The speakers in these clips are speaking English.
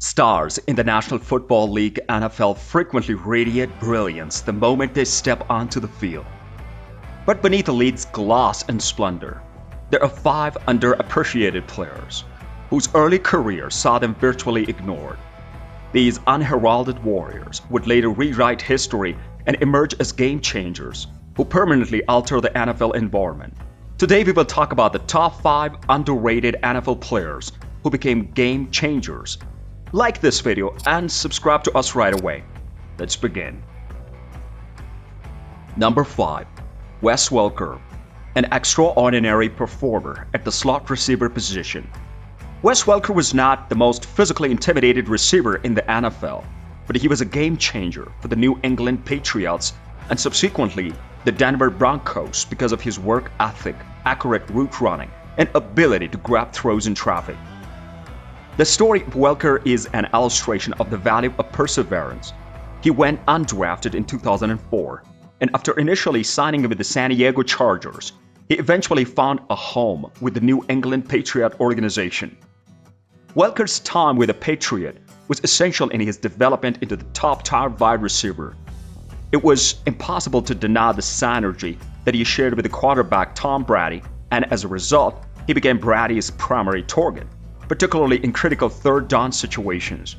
Stars in the National Football League NFL frequently radiate brilliance the moment they step onto the field. But beneath the league's gloss and splendor, there are five underappreciated players whose early careers saw them virtually ignored. These unheralded warriors would later rewrite history and emerge as game changers who permanently alter the NFL environment. Today we will talk about the top 5 underrated NFL players who became game changers. Like this video and subscribe to us right away. Let's begin. Number 5. Wes Welker, an extraordinary performer at the slot receiver position. Wes Welker was not the most physically intimidated receiver in the NFL, but he was a game changer for the New England Patriots and subsequently the Denver Broncos because of his work ethic, accurate route running, and ability to grab throws in traffic. The story of Welker is an illustration of the value of perseverance. He went undrafted in 2004, and after initially signing with the San Diego Chargers, he eventually found a home with the New England Patriot organization. Welker's time with the Patriot was essential in his development into the top-tier wide receiver. It was impossible to deny the synergy that he shared with the quarterback Tom Brady, and as a result, he became Brady's primary target, particularly in critical third-down situations.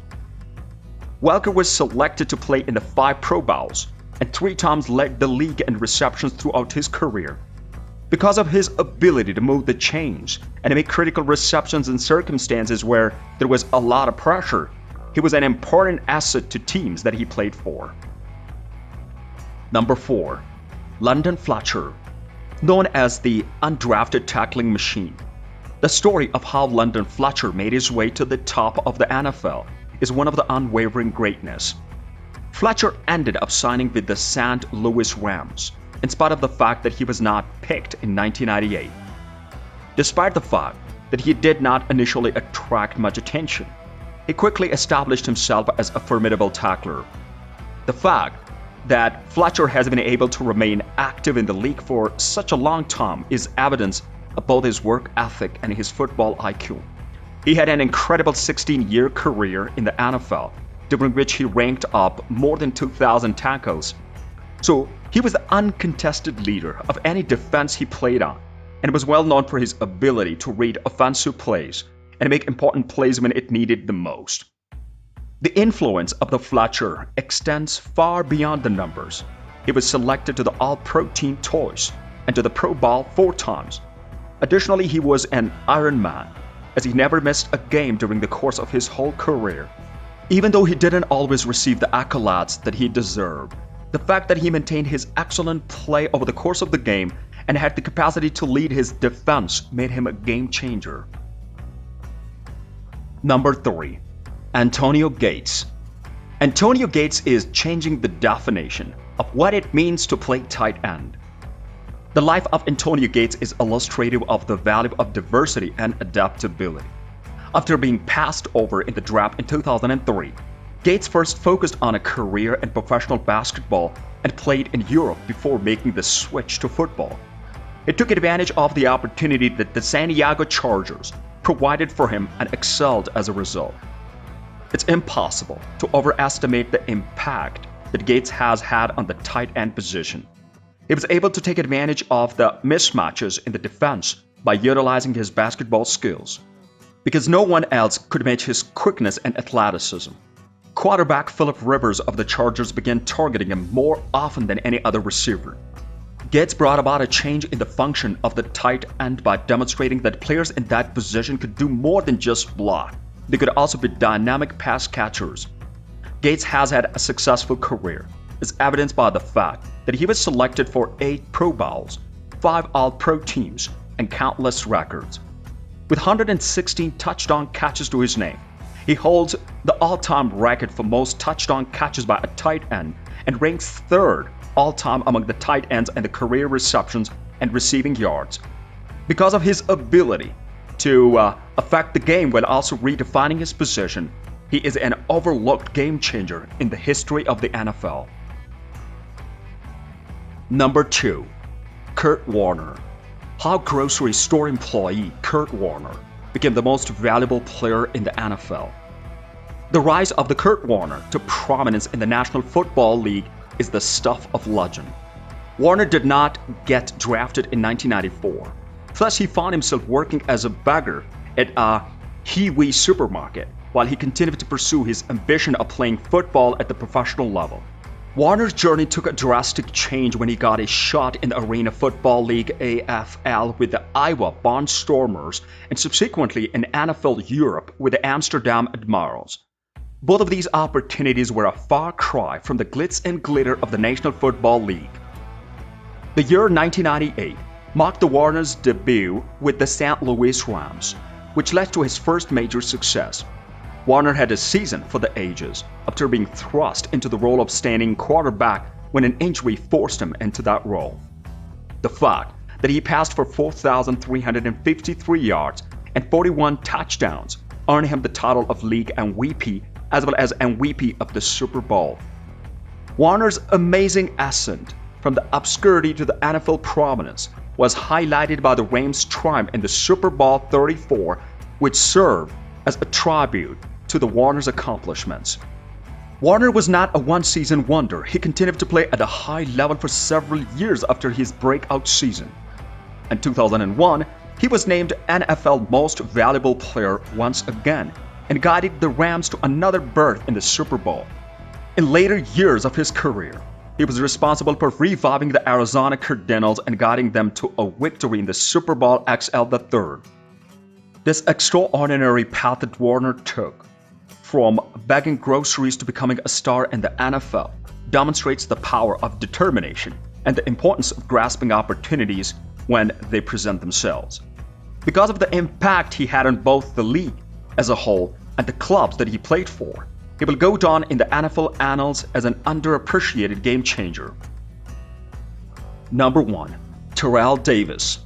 Welker was selected to play in the 5 Pro Bowls and 3 times led the league in receptions throughout his career. Because of his ability to move the chains and make critical receptions in circumstances where there was a lot of pressure, he was an important asset to teams that he played for. Number 4. London Fletcher, known as the undrafted tackling machine. The story of how London Fletcher made his way to the top of the NFL is one of the unwavering greatness. Fletcher ended up signing with the St. Louis Rams, in spite of the fact that he was not picked in 1998. Despite the fact that he did not initially attract much attention, he quickly established himself as a formidable tackler. The fact that Fletcher has been able to remain active in the league for such a long time is evidence of both his work ethic and his football IQ. He had an incredible 16-year career in the NFL, during which he ranked up more than 2,000 tackles. So he was the uncontested leader of any defense he played on, and was well known for his ability to read offensive plays and make important plays when it needed the most. The influence of the Fletcher extends far beyond the numbers. He was selected to the All-Pro team twice and to the Pro Bowl 4 times. Additionally, he was an Iron Man, as he never missed a game during the course of his whole career. Even though he didn't always receive the accolades that he deserved, the fact that he maintained his excellent play over the course of the game and had the capacity to lead his defense made him a game changer. Number 3. Antonio Gates. Antonio Gates is changing the definition of what it means to play tight end. The life of Antonio Gates is illustrative of the value of diversity and adaptability. After being passed over in the draft in 2003, Gates first focused on a career in professional basketball and played in Europe before making the switch to football. He took advantage of the opportunity that the San Diego Chargers provided for him and excelled as a result. It's impossible to overestimate the impact that Gates has had on the tight end position. He was able to take advantage of the mismatches in the defense by utilizing his basketball skills, because no one else could match his quickness and athleticism. Quarterback Philip Rivers of the Chargers began targeting him more often than any other receiver. Gates brought about a change in the function of the tight end by demonstrating that players in that position could do more than just block. They could also be dynamic pass catchers. Gates has had a successful career, as evidenced by the fact that he was selected for 8 Pro Bowls, 5 All-Pro teams, and countless records. With 116 touchdown catches to his name, he holds the all-time record for most touchdown catches by a tight end and ranks 3rd all-time among the tight ends in the career receptions and receiving yards. Because of his ability to affect the game while also redefining his position, he is an overlooked game changer in the history of the NFL. Number 2. Kurt Warner. How grocery store employee Kurt Warner became the most valuable player in the NFL. The rise of the Kurt Warner to prominence in the National Football League is the stuff of legend. Warner did not get drafted in 1994. Thus, he found himself working as a beggar at a Hiwi supermarket while he continued to pursue his ambition of playing football at the professional level. Warner's journey took a drastic change when he got a shot in the Arena Football League AFL with the Iowa Barnstormers and subsequently in NFL Europe with the Amsterdam Admirals. Both of these opportunities were a far cry from the glitz and glitter of the National Football League. The year 1998 marked the Warner's debut with the St. Louis Rams, which led to his first major success. Warner had a season for the ages after being thrust into the role of standing quarterback when an injury forced him into that role. The fact that he passed for 4,353 yards and 41 touchdowns earned him the title of league MVP as well as MVP of the Super Bowl. Warner's amazing ascent from the obscurity to the NFL prominence was highlighted by the Rams' triumph in the Super Bowl 34, which served as a tribute to the Warner's accomplishments. Warner was not a one-season wonder. He continued to play at a high level for several years after his breakout season. In 2001, he was named NFL Most Valuable Player once again and guided the Rams to another berth in the Super Bowl. In later years of his career, he was responsible for reviving the Arizona Cardinals and guiding them to a victory in the Super Bowl XL III. This extraordinary path that Warner took, from begging groceries to becoming a star in the NFL, demonstrates the power of determination and the importance of grasping opportunities when they present themselves. Because of the impact he had on both the league as a whole and the clubs that he played for, he will go down in the NFL annals as an underappreciated game changer. Number 1. Tyrell Davis,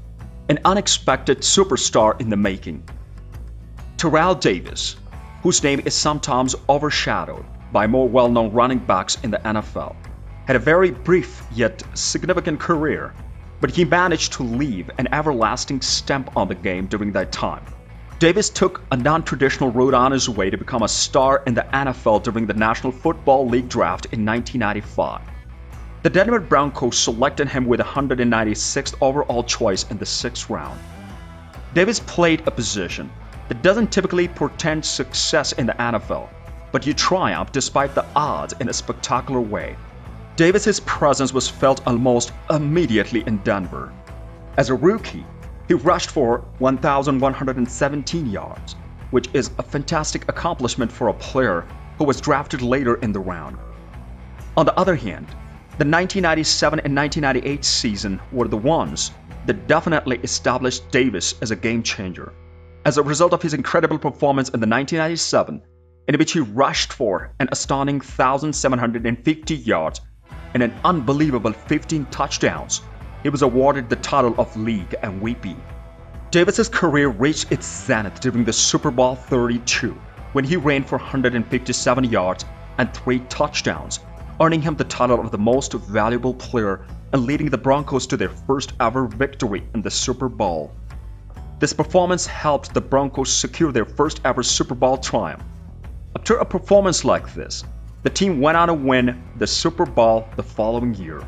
an unexpected superstar in the making. Tyrell Davis, whose name is sometimes overshadowed by more well-known running backs in the NFL, had a very brief yet significant career, but he managed to leave an everlasting stamp on the game during that time. Davis took a non-traditional route on his way to become a star in the NFL during the National Football League draft in 1995. The Denver Broncos selected him with the 196th overall choice in the 6th round. Davis played a position that doesn't typically portend success in the NFL, but you triumph despite the odds in a spectacular way. Davis's presence was felt almost immediately in Denver. As a rookie, he rushed for 1,117 yards, which is a fantastic accomplishment for a player who was drafted later in the round. On the other hand, the 1997 and 1998 season were the ones that definitely established Davis as a game changer. As a result of his incredible performance in the 1997, in which he rushed for an astounding 1,750 yards and an unbelievable 15 touchdowns, he was awarded the title of league MVP. Davis's career reached its zenith during the Super Bowl 32, when he ran for 157 yards and 3 touchdowns, earning him the title of the most valuable player and leading the Broncos to their first ever victory in the Super Bowl. This performance helped the Broncos secure their first ever Super Bowl triumph. After a performance like this, the team went on to win the Super Bowl the following year.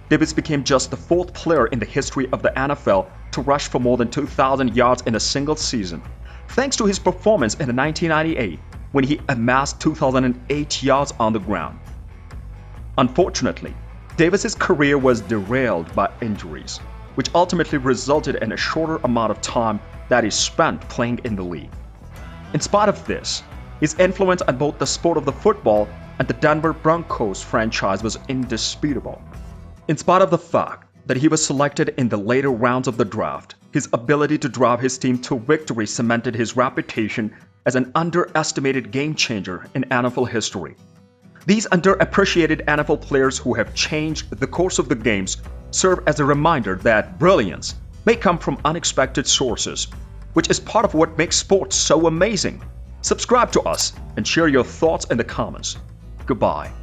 Davis became just the 4th player in the history of the NFL to rush for more than 2,000 yards in a single season, thanks to his performance in 1998 when he amassed 2,008 yards on the ground. Unfortunately, Davis's career was derailed by injuries, which ultimately resulted in a shorter amount of time that he spent playing in the league. In spite of this, his influence on both the sport of the football and the Denver Broncos franchise was indisputable. In spite of the fact that he was selected in the later rounds of the draft, his ability to drive his team to victory cemented his reputation as an underestimated game changer in NFL history. These underappreciated NFL players who have changed the course of the games serve as a reminder that brilliance may come from unexpected sources, which is part of what makes sports so amazing. Subscribe to us and share your thoughts in the comments. Goodbye.